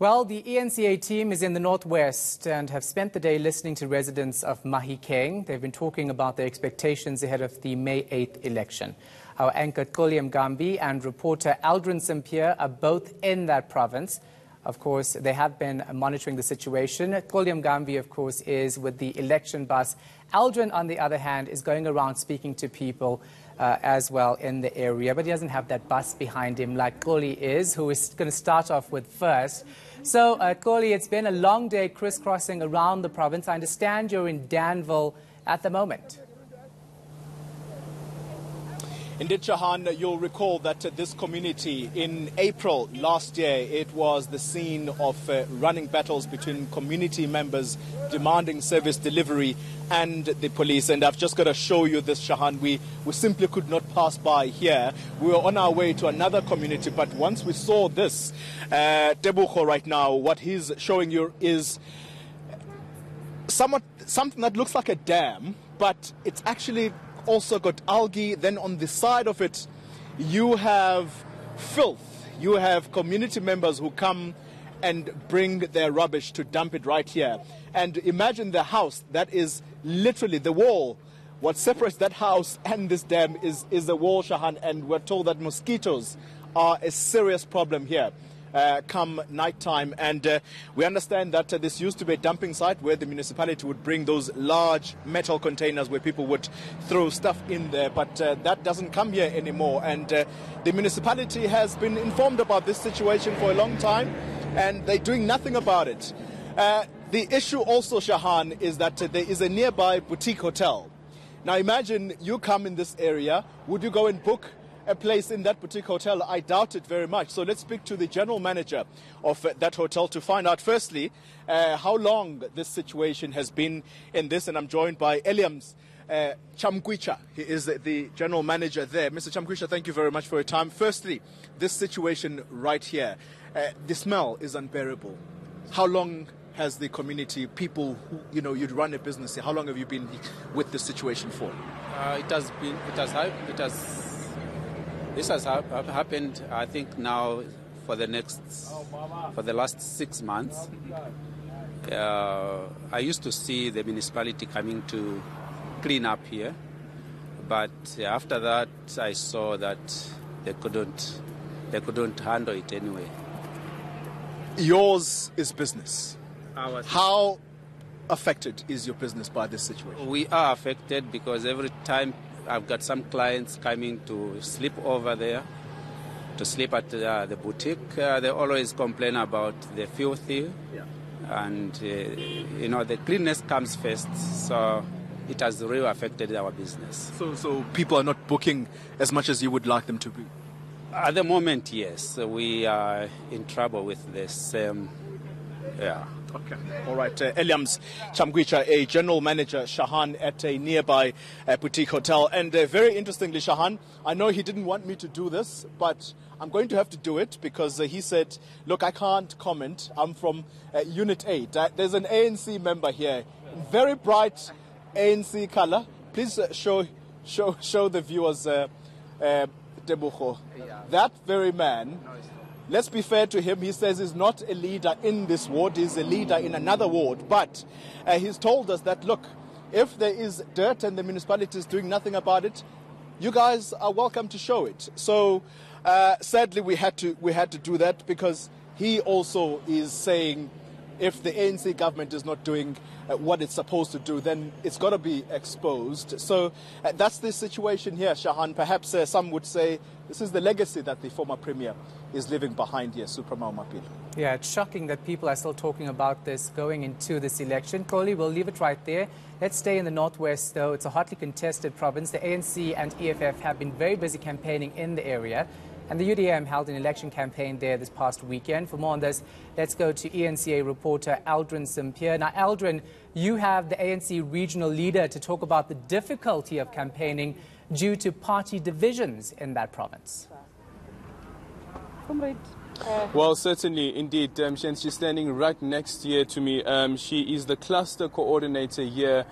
Well, the eNCA team is in the northwest and have spent the day listening to residents of Mahikeng. They've been talking about their expectations ahead of the May 8th election. Our anchor Xoli Mgambi and reporter Aldrin Sampier are both in that province. Of course, they have been monitoring the situation. Xoli Mgambi, of course, is with the election bus. Aldrin, on the other hand, is going around speaking to people as well in the area, but he doesn't have that bus behind him like Xoli is, who is going to start off with first. So, Xoli, it's been a long day crisscrossing around the province. I understand you're in Danville at the moment. Indeed, Shahan, you'll recall that this community in April last year, it was the scene of running battles between community members demanding service delivery and the police. And I've just got to show you this, Shahan. We simply could not pass by here. We were on our way to another community, but once we saw this, Tebogo right now, what he's showing you is something that looks like a dam, but it's actually also got algae. Then on the side of it, you have filth. You have community members who come and bring their rubbish to dump it right here. And imagine the house that is literally the wall. What separates that house and this dam is the wall, Shahan, and we're told that mosquitoes are a serious problem here come nighttime. And we understand that this used to be a dumping site where the municipality would bring those large metal containers where people would throw stuff in there, but that doesn't come here anymore. And the municipality has been informed about this situation for a long time, and they're doing nothing about it. The issue also, Shahan, is that there is a nearby boutique hotel. Now imagine you come in this area, would you go and book a place in that boutique hotel? I doubt it very much. So let's speak to the general manager of that hotel to find out, firstly, how long this situation has been in this. And I'm joined by Eliams Chamkwicha. He is the general manager there. Mr. Chamkwicha, thank you very much for your time. Firstly, this situation right here, the smell is unbearable. How long has the community, people who, you'd run a business here, how long have you been with this situation for? This has happened, I think, now for the last 6 months. I used to see the municipality coming to clean up here, but after that, I saw that they couldn't handle it anyway. Yours is business. How affected is your business by this situation? We are affected because every time I've got some clients coming to sleep over there, to sleep at the boutique. They always complain about the filthy, and the cleanliness comes first. So it has really affected our business. So people are not booking as much as you would like them to be? At the moment, yes. We are in trouble with this. Okay. All right. Eliams Chamkwicha, a general manager, Shahan, at a nearby boutique hotel. And very interestingly, Shahan, I know he didn't want me to do this, but I'm going to have to do it because he said, look, I can't comment. I'm from Unit 8. There's an ANC member here. Very bright ANC color. Please show the viewers Tebogo. That very man. Let's be fair to him. He says he's not a leader in this ward. He's a leader in another ward. But he's told us that, look, if there is dirt and the municipality is doing nothing about it, you guys are welcome to show it. So sadly, we had to do that because he also is saying if the ANC government is not doing what it's supposed to do, then it's got to be exposed. So that's the situation here, Shahan. Perhaps some would say this is the legacy that the former premier is leaving behind here, Supremo Mapilo. Yeah, it's shocking that people are still talking about this going into this election. Xoli, we'll leave it right there. Let's stay in the northwest, though. It's a hotly contested province. The ANC and EFF have been very busy campaigning in the area. And the UDM held an election campaign there this past weekend. For more on this, let's go to eNCA reporter Aldrin Sampier. Now, Aldrin, you have the ANC regional leader to talk about the difficulty of campaigning due to party divisions in that province. Well, certainly, indeed. She's standing right next here to me. She is the cluster coordinator here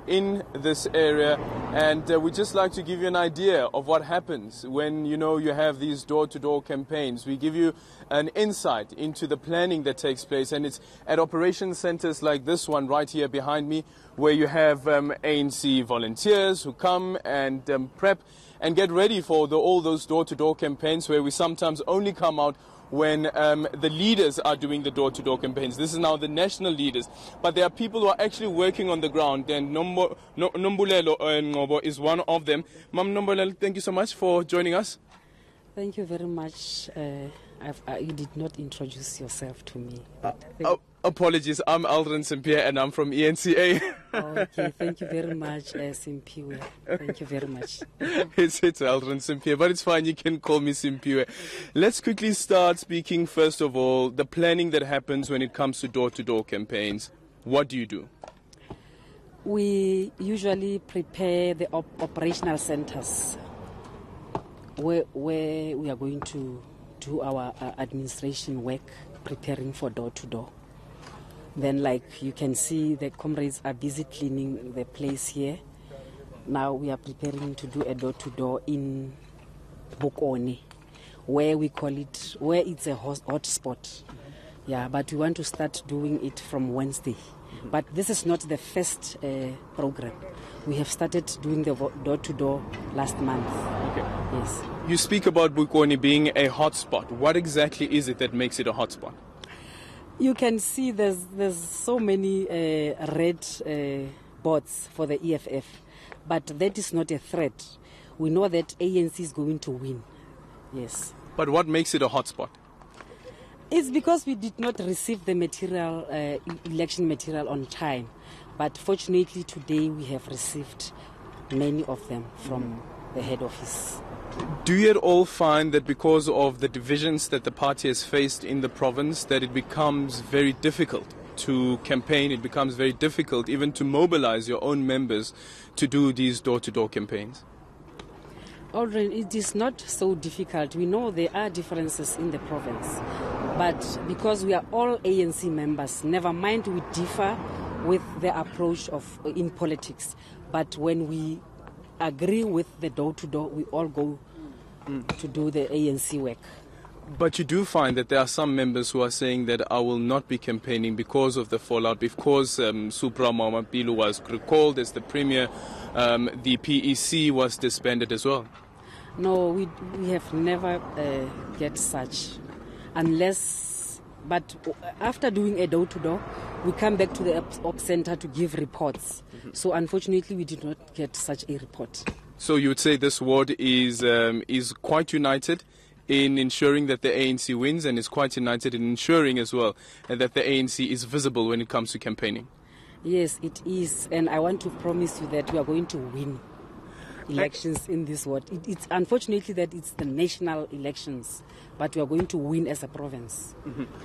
in this area, and we'd just like to give you an idea of what happens when you have these door-to-door campaigns. We give you an insight into the planning that takes place, and it's at operation centers like this one right here behind me, where you have ANC volunteers who come and prep and get ready for all those door-to-door campaigns, where we sometimes only come out when the leaders are doing the door-to-door campaigns. This is now the national leaders. But there are people who are actually working on the ground, and Nombulelo Ngobo is one of them. Mam Nombulelo, thank you so much for joining us. Thank you very much. You did not introduce yourself to me. Apologies, I'm Aldrin Simpiwe and I'm from eNCA. Okay, thank you very much, Simpiwe. Thank you very much. It's Aldrin Simpiwe, but it's fine, you can call me Simpiwe. Let's quickly start speaking, first of all, the planning that happens when it comes to door-to-door campaigns. What do you do? We usually prepare the operational centers where we are going to do our administration work, preparing for door-to-door. Then, like you can see, the comrades are busy cleaning the place here. Now we are preparing to do a door-to-door in Bokone, where we call it, where it's a hot spot. Yeah, but we want to start doing it from Wednesday. But this is not the first program. We have started doing the door-to-door last month. Okay. Yes. You speak about Bokone being a hotspot. What exactly is it that makes it a hotspot? You can see there's so many red boards for the EFF, but that is not a threat. We know that ANC is going to win. Yes. But what makes it a hotspot? It's because we did not receive the material, election material on time. But fortunately today we have received many of them from the head office. Do you at all find that because of the divisions that the party has faced in the province, that it becomes very difficult to campaign, it becomes very difficult even to mobilize your own members to do these door-to-door campaigns? Already, it is not so difficult. We know there are differences in the province, but because we are all ANC members, never mind we differ with the approach in politics, but when we agree with the door-to-door, we all go to do the ANC work. But you do find that there are some members who are saying that I will not be campaigning because of the fallout, because Supra Mamapilu was recalled as the premier, the PEC was disbanded as well. No, we have never get such, unless, but after doing a door-to-door, we come back to the op center to give reports. So unfortunately, we did not get such a report. So you would say this ward is quite united in ensuring that the ANC wins, and is quite united in ensuring as well that the ANC is visible when it comes to campaigning? Yes, it is, and I want to promise you that we are going to win elections in this ward. It's unfortunately that it's the national elections, but we are going to win as a province.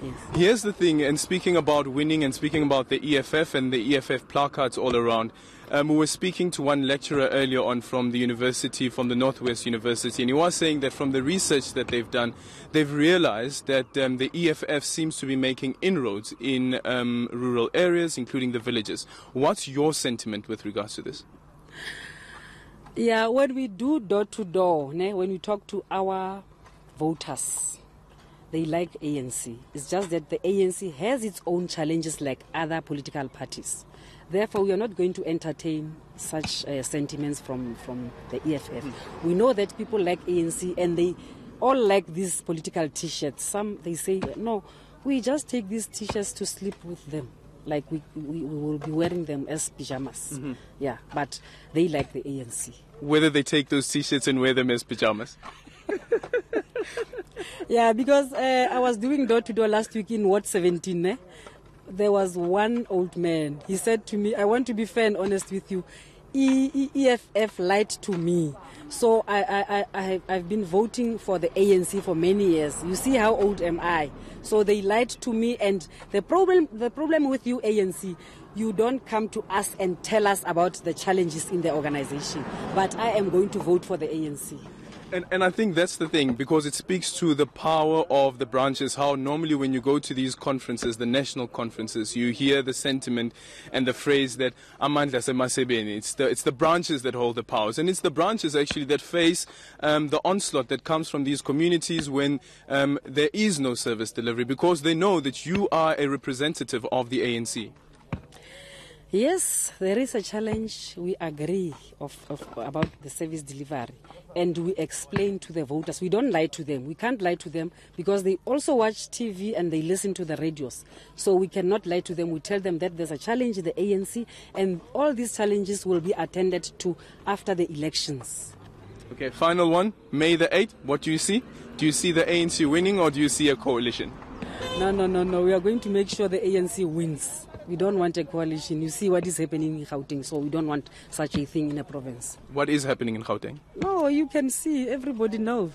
Yes. Here's the thing, and speaking about winning and speaking about the EFF and the EFF placards all around, we were speaking to one lecturer earlier on from the university, from the Northwest University, and he was saying that from the research that they've done, they've realized that the EFF seems to be making inroads in rural areas, including the villages. What's your sentiment with regards to this? Yeah, when we do door-to-door, when we talk to our voters, they like ANC. It's just that the ANC has its own challenges like other political parties. Therefore, we are not going to entertain such sentiments from the EFF. We know that people like ANC and they all like these political T-shirts. Some, they say, no, we just take these T-shirts to sleep with them. Like we will be wearing them as pajamas. Yeah, but they like the ANC. Whether they take those T-shirts and wear them as pajamas? Yeah, because I was doing door-to-door last week in Ward 17. There was one old man. He said to me, I want to be fair and honest with you. EFF lied to me. So I've been voting for the ANC for many years. You see how old am I? So they lied to me, and the problem with you, ANC, you don't come to us and tell us about the challenges in the organization. But I am going to vote for the ANC. And I think that's the thing, because it speaks to the power of the branches, how normally when you go to these conferences, the national conferences, you hear the sentiment and the phrase that amandla semasebeni, it's the branches that hold the powers. And it's the branches actually that face the onslaught that comes from these communities when there is no service delivery, because they know that you are a representative of the ANC. Yes, there is a challenge. We agree about the service delivery, and we explain to the voters. We don't lie to them. We can't lie to them because they also watch TV and they listen to the radios. So we cannot lie to them. We tell them that there's a challenge in the ANC, and all these challenges will be attended to after the elections. Okay, final one, May the 8th. What do you see? Do you see the ANC winning, or do you see a coalition? No. We are going to make sure the ANC wins. We don't want a coalition. You see what is happening in Gauteng, so we don't want such a thing in a province. What is happening in Gauteng? No, you can see. Everybody knows.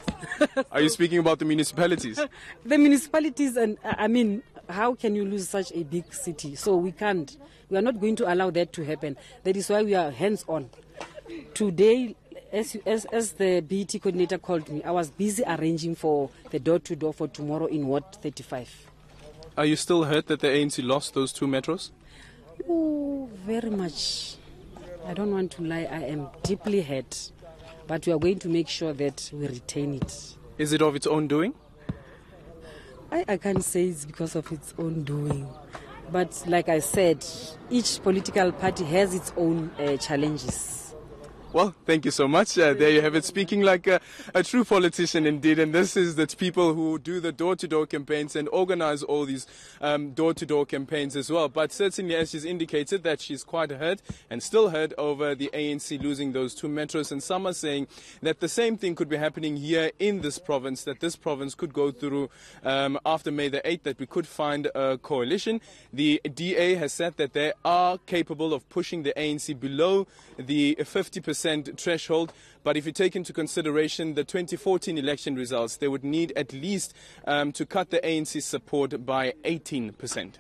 Are you speaking about the municipalities? The municipalities, and I mean, how can you lose such a big city? So we can't. We are not going to allow that to happen. That is why we are hands-on. Today, as the BET coordinator called me, I was busy arranging for the door-to-door for tomorrow in Ward 35. Are you still hurt that the ANC lost those 2 metros? Oh, very much. I don't want to lie. I am deeply hurt. But we are going to make sure that we retain it. Is it of its own doing? I can't say it's because of its own doing. But like I said, each political party has its own challenges. Well, thank you so much. There you have it, speaking like a true politician indeed. And this is the people who do the door-to-door campaigns and organize all these door-to-door campaigns as well. But certainly, as she's indicated, that she's quite hurt and still hurt over the ANC losing those 2 metros. And some are saying that the same thing could be happening here in this province, that this province could go through after May the 8th, that we could find a coalition. The DA has said that they are capable of pushing the ANC below the 50% threshold, but if you take into consideration the 2014 election results, they would need at least to cut the ANC's support by 18%.